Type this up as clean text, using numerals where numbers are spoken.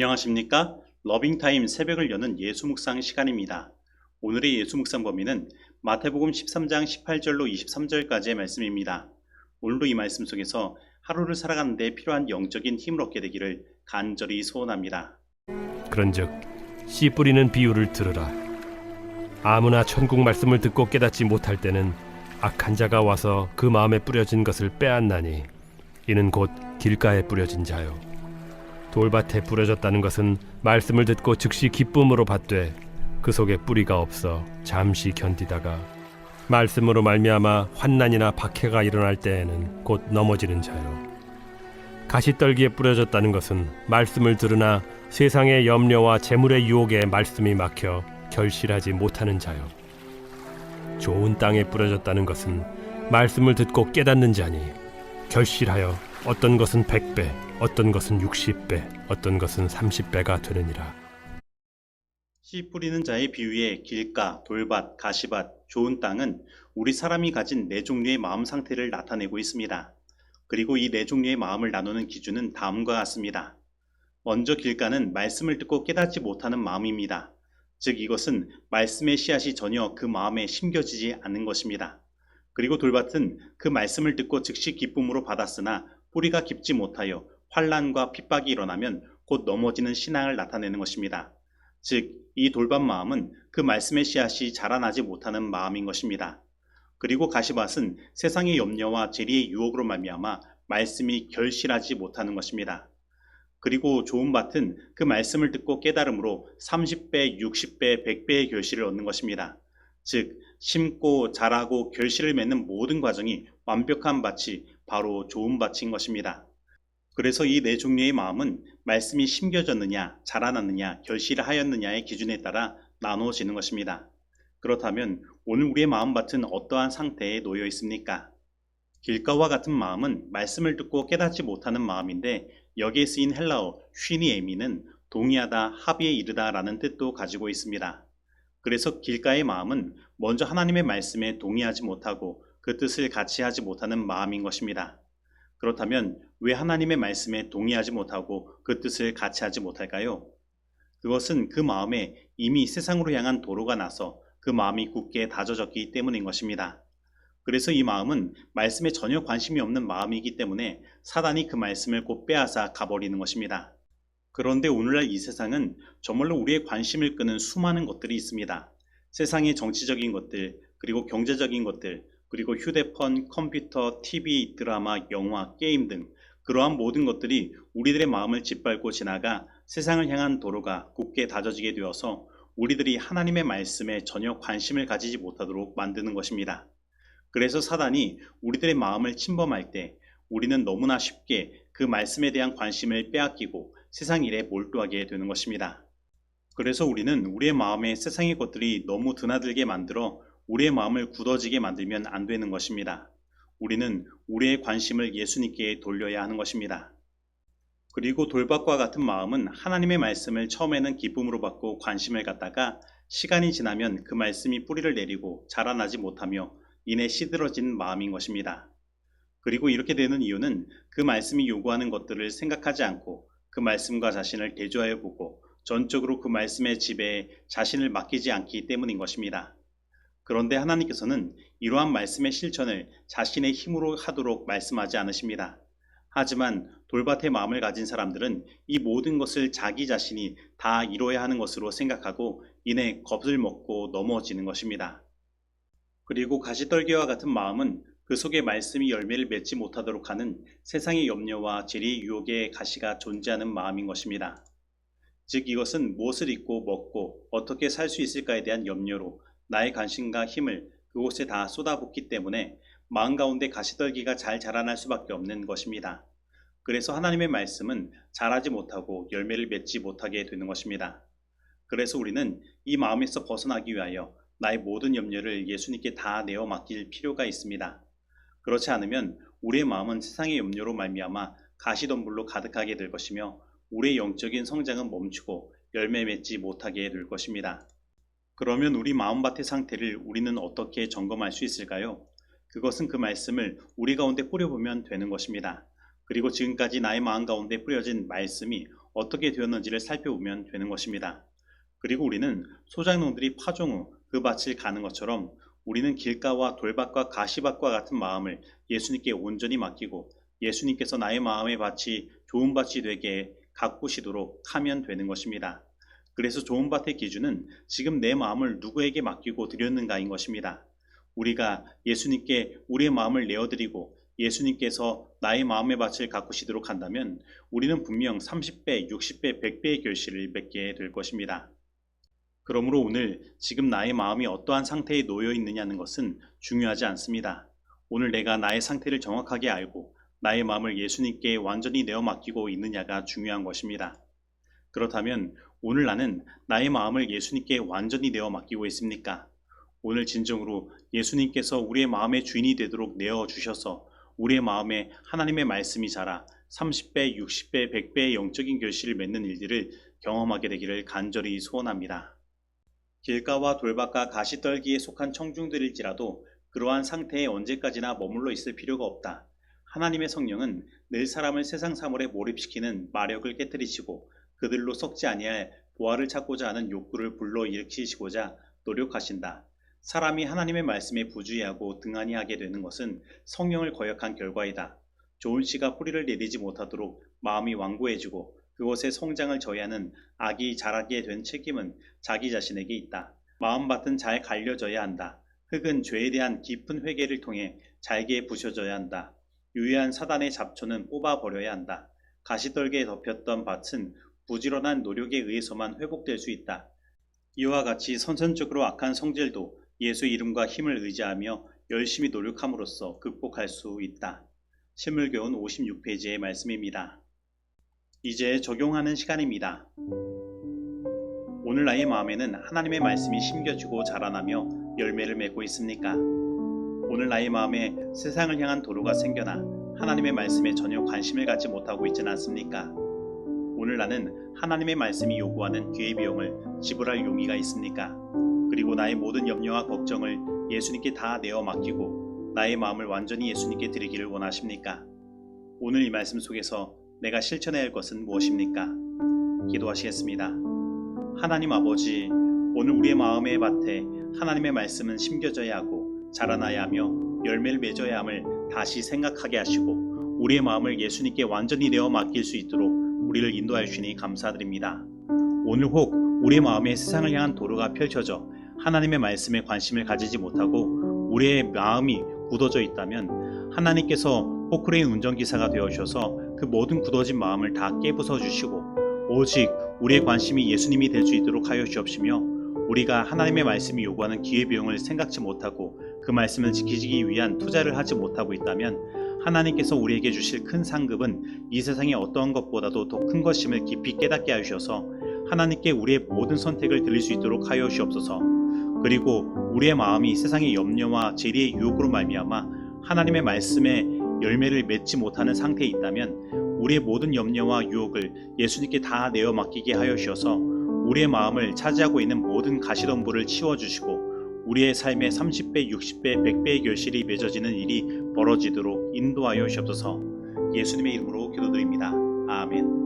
안녕하십니까? 러빙타임 새벽을 여는 예수 묵상 시간입니다. 오늘의 예수 묵상 범위는 마태복음 13장 18절로 23절까지의 말씀입니다. 오늘도 이 말씀 속에서 하루를 살아가는 데 필요한 영적인 힘을 얻게 되기를 간절히 소원합니다. 그런즉 씨 뿌리는 비유를 들으라. 아무나 천국 말씀을 듣고 깨닫지 못할 때는 악한 자가 와서 그 마음에 뿌려진 것을 빼앗나니 이는 곧 길가에 뿌려진 자요. 돌밭에 뿌려졌다는 것은 말씀을 듣고 즉시 기쁨으로 받되 그 속에 뿌리가 없어 잠시 견디다가 말씀으로 말미암아 환난이나 박해가 일어날 때에는 곧 넘어지는 자요. 가시떨기에 뿌려졌다는 것은 말씀을 들으나 세상의 염려와 재물의 유혹에 말씀이 막혀 결실하지 못하는 자요. 좋은 땅에 뿌려졌다는 것은 말씀을 듣고 깨닫는 자니 결실하여 어떤 것은 100배, 어떤 것은 60배, 어떤 것은 30배가 되느니라. 씨 뿌리는 자의 비유에 길가, 돌밭, 가시밭, 좋은 땅은 우리 사람이 가진 네 종류의 마음 상태를 나타내고 있습니다. 그리고 이 네 종류의 마음을 나누는 기준은 다음과 같습니다. 먼저 길가는 말씀을 듣고 깨닫지 못하는 마음입니다. 즉 이것은 말씀의 씨앗이 전혀 그 마음에 심겨지지 않는 것입니다. 그리고 돌밭은 그 말씀을 듣고 즉시 기쁨으로 받았으나 뿌리가 깊지 못하여 환난과 핍박이 일어나면 곧 넘어지는 신앙을 나타내는 것입니다. 즉 이 돌밭 마음은 그 말씀의 씨앗이 자라나지 못하는 마음인 것입니다. 그리고 가시밭은 세상의 염려와 재리의 유혹으로 말미암아 말씀이 결실하지 못하는 것입니다. 그리고 좋은 밭은 그 말씀을 듣고 깨달음으로 30배, 60배, 100배의 결실을 얻는 것입니다. 즉 심고 자라고 결실을 맺는 모든 과정이 완벽한 밭이 바로 좋은 밭인 것입니다. 그래서 이 네 종류의 마음은 말씀이 심겨졌느냐, 자라났느냐, 결실을 하였느냐의 기준에 따라 나누어지는 것입니다. 그렇다면 오늘 우리의 마음밭은 어떠한 상태에 놓여 있습니까? 길가와 같은 마음은 말씀을 듣고 깨닫지 못하는 마음인데 여기에 쓰인 헬라어 쉬니에미는 동의하다, 합의에 이르다 라는 뜻도 가지고 있습니다. 그래서 길가의 마음은 먼저 하나님의 말씀에 동의하지 못하고 그 뜻을 같이 하지 못하는 마음인 것입니다. 그렇다면 왜 하나님의 말씀에 동의하지 못하고 그 뜻을 같이 하지 못할까요? 그것은 그 마음에 이미 세상으로 향한 도로가 나서 그 마음이 굳게 다져졌기 때문인 것입니다. 그래서 이 마음은 말씀에 전혀 관심이 없는 마음이기 때문에 사단이 그 말씀을 곧 빼앗아 가버리는 것입니다. 그런데 오늘날 이 세상은 정말로 우리의 관심을 끄는 수많은 것들이 있습니다. 세상의 정치적인 것들, 그리고 경제적인 것들, 그리고 휴대폰, 컴퓨터, TV, 드라마, 영화, 게임 등 그러한 모든 것들이 우리들의 마음을 짓밟고 지나가 세상을 향한 도로가 굳게 다져지게 되어서 우리들이 하나님의 말씀에 전혀 관심을 가지지 못하도록 만드는 것입니다. 그래서 사단이 우리들의 마음을 침범할 때 우리는 너무나 쉽게 그 말씀에 대한 관심을 빼앗기고 세상 일에 몰두하게 되는 것입니다. 그래서 우리는 우리의 마음에 세상의 것들이 너무 드나들게 만들어 우리의 마음을 굳어지게 만들면 안 되는 것입니다. 우리는 우리의 관심을 예수님께 돌려야 하는 것입니다. 그리고 돌밭과 같은 마음은 하나님의 말씀을 처음에는 기쁨으로 받고 관심을 갖다가 시간이 지나면 그 말씀이 뿌리를 내리고 자라나지 못하며 이내 시들어진 마음인 것입니다. 그리고 이렇게 되는 이유는 그 말씀이 요구하는 것들을 생각하지 않고 그 말씀과 자신을 대조하여 보고 전적으로 그 말씀의 지배에 자신을 맡기지 않기 때문인 것입니다. 그런데 하나님께서는 이러한 말씀의 실천을 자신의 힘으로 하도록 말씀하지 않으십니다. 하지만 돌밭의 마음을 가진 사람들은 이 모든 것을 자기 자신이 다 이뤄야 하는 것으로 생각하고 이내 겁을 먹고 넘어지는 것입니다. 그리고 가시떨기와 같은 마음은 그 속에 말씀이 열매를 맺지 못하도록 하는 세상의 염려와 재리의 유혹의 가시가 존재하는 마음인 것입니다. 즉 이것은 무엇을 입고 먹고 어떻게 살 수 있을까에 대한 염려로 나의 관심과 힘을 그곳에 다 쏟아붓기 때문에 마음 가운데 가시떨기가 잘 자라날 수밖에 없는 것입니다. 그래서 하나님의 말씀은 자라지 못하고 열매를 맺지 못하게 되는 것입니다. 그래서 우리는 이 마음에서 벗어나기 위하여 나의 모든 염려를 예수님께 다 내어 맡길 필요가 있습니다. 그렇지 않으면 우리의 마음은 세상의 염려로 말미암아 가시덤불로 가득하게 될 것이며 우리의 영적인 성장은 멈추고 열매 맺지 못하게 될 것입니다. 그러면 우리 마음밭의 상태를 우리는 어떻게 점검할 수 있을까요? 그것은 그 말씀을 우리 가운데 뿌려보면 되는 것입니다. 그리고 지금까지 나의 마음 가운데 뿌려진 말씀이 어떻게 되었는지를 살펴보면 되는 것입니다. 그리고 우리는 소작농들이 파종 후 그 밭을 가는 것처럼 우리는 길가와 돌밭과 가시밭과 같은 마음을 예수님께 온전히 맡기고 예수님께서 나의 마음의 밭이 좋은 밭이 되게 가꾸시도록 하면 되는 것입니다. 그래서 좋은 밭의 기준은 지금 내 마음을 누구에게 맡기고 드렸는가인 것입니다. 우리가 예수님께 우리의 마음을 내어드리고 예수님께서 나의 마음의 밭을 가꾸시도록 한다면 우리는 분명 30배, 60배, 100배의 결실을 맺게 될 것입니다. 그러므로 오늘 지금 나의 마음이 어떠한 상태에 놓여 있느냐는 것은 중요하지 않습니다. 오늘 내가 나의 상태를 정확하게 알고 나의 마음을 예수님께 완전히 내어 맡기고 있느냐가 중요한 것입니다. 그렇다면 오늘 나는 나의 마음을 예수님께 완전히 내어 맡기고 있습니까? 오늘 진정으로 예수님께서 우리의 마음의 주인이 되도록 내어 주셔서 우리의 마음에 하나님의 말씀이 자라 30배, 60배, 100배의 영적인 결실을 맺는 일들을 경험하게 되기를 간절히 소원합니다. 길가와 돌밭과 가시떨기에 속한 청중들일지라도 그러한 상태에 언제까지나 머물러 있을 필요가 없다. 하나님의 성령은 늘 사람을 세상 사물에 몰입시키는 마력을 깨뜨리시고 그들로 썩지 아니할 보화를 찾고자 하는 욕구를 불러일으키시고자 노력하신다. 사람이 하나님의 말씀에 부주의하고 등한히 하게 되는 것은 성령을 거역한 결과이다. 좋은 씨가 뿌리를 내리지 못하도록 마음이 완고해지고 그것의 성장을 저해하는 악이 자라게 된 책임은 자기 자신에게 있다. 마음밭은 잘 갈려져야 한다. 흙은 죄에 대한 깊은 회개를 통해 잘게 부셔져야 한다. 유해한 사단의 잡초는 뽑아버려야 한다. 가시떨기에 덮였던 밭은 부지런한 노력에 의해서만 회복될 수 있다. 이와 같이 선천적으로 악한 성질도 예수 이름과 힘을 의지하며 열심히 노력함으로써 극복할 수 있다. 신물교훈 56페이지의 말씀입니다. 이제 적용하는 시간입니다. 오늘 나의 마음에는 하나님의 말씀이 심겨지고 자라나며 열매를 맺고 있습니까? 오늘 나의 마음에 세상을 향한 도로가 생겨나 하나님의 말씀에 전혀 관심을 갖지 못하고 있지는 않습니까? 오늘 나는 하나님의 말씀이 요구하는 기회비용을 지불할 용의가 있습니까? 그리고 나의 모든 염려와 걱정을 예수님께 다 내어 맡기고 나의 마음을 완전히 예수님께 드리기를 원하십니까? 오늘 이 말씀 속에서 내가 실천해야 할 것은 무엇입니까? 기도하시겠습니다. 하나님 아버지, 오늘 우리의 마음의 밭에 하나님의 말씀은 심겨져야 하고 자라나야 하며 열매를 맺어야 함을 다시 생각하게 하시고 우리의 마음을 예수님께 완전히 내어 맡길 수 있도록 우리를 인도하여 주시니 감사드립니다. 오늘 혹 우리의 마음에 세상을 향한 도로가 펼쳐져 하나님의 말씀에 관심을 가지지 못하고 우리의 마음이 굳어져 있다면 하나님께서 포크레인 운전기사가 되어주셔서 그 모든 굳어진 마음을 다 깨부숴 주시고 오직 우리의 관심이 예수님이 될 수 있도록 하여 주옵시며 우리가 하나님의 말씀이 요구하는 기회비용을 생각지 못하고 그 말씀을 지키기 위한 투자를 하지 못하고 있다면 하나님께서 우리에게 주실 큰 상급은 이 세상의 어떠한 것보다도 더 큰 것임을 깊이 깨닫게 하셔서 하나님께 우리의 모든 선택을 드릴 수 있도록 하여 주옵소서. 그리고 우리의 마음이 세상의 염려와 재리의 유혹으로 말미암아 하나님의 말씀에 열매를 맺지 못하는 상태에 있다면 우리의 모든 염려와 유혹을 예수님께 다 내어 맡기게 하여 주셔서 우리의 마음을 차지하고 있는 모든 가시덤불을 치워주시고 우리의 삶에 30배, 60배, 100배의 결실이 맺어지는 일이 벌어지도록 인도하여 주옵소서. 예수님의 이름으로 기도드립니다. 아멘.